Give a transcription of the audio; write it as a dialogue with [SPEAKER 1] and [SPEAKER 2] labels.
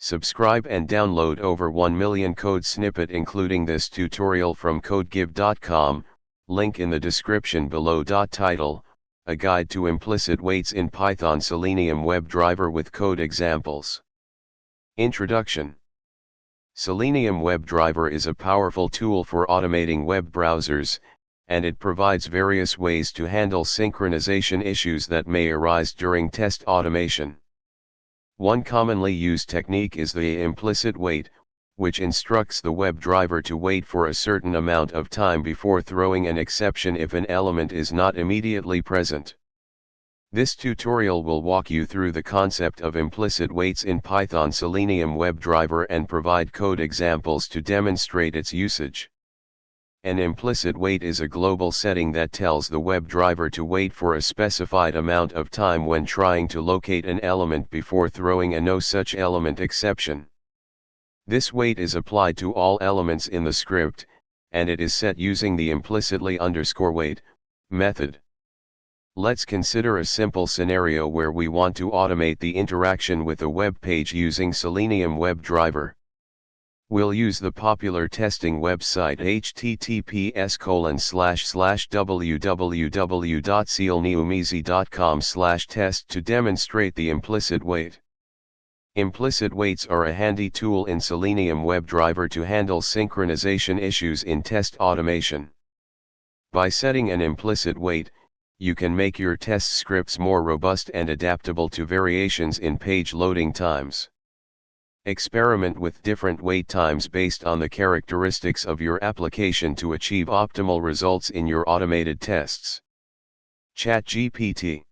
[SPEAKER 1] Subscribe and download over 1 million code snippet including this tutorial from codegive.com, link in the description below. Title, A Guide to Implicit Weights in Python Selenium WebDriver with Code Examples. Introduction. Selenium WebDriver is a powerful tool for automating web browsers, and it provides various ways to handle synchronization issues that may arise during test automation. One commonly used technique is the implicit wait, which instructs the WebDriver to wait for a certain amount of time before throwing an exception if an element is not immediately present. This tutorial will walk you through the concept of implicit waits in Python Selenium WebDriver and provide code examples to demonstrate its usage. An implicit wait is a global setting that tells the WebDriver to wait for a specified amount of time when trying to locate an element before throwing a nosuchelementexception. This wait is applied to all elements in the script, and it is set using the implicitly_wait method. Let's consider a simple scenario where we want to automate the interaction with a web page using Selenium WebDriver. We'll use the popular testing website https://www.seleniumeasy.com/test to demonstrate the implicit wait. Implicit waits are a handy tool in Selenium WebDriver to handle synchronization issues in test automation. By setting an implicit wait, you can make your test scripts more robust and adaptable to variations in page loading times. Experiment with different wait times based on the characteristics of your application to achieve optimal results in your automated tests. ChatGPT.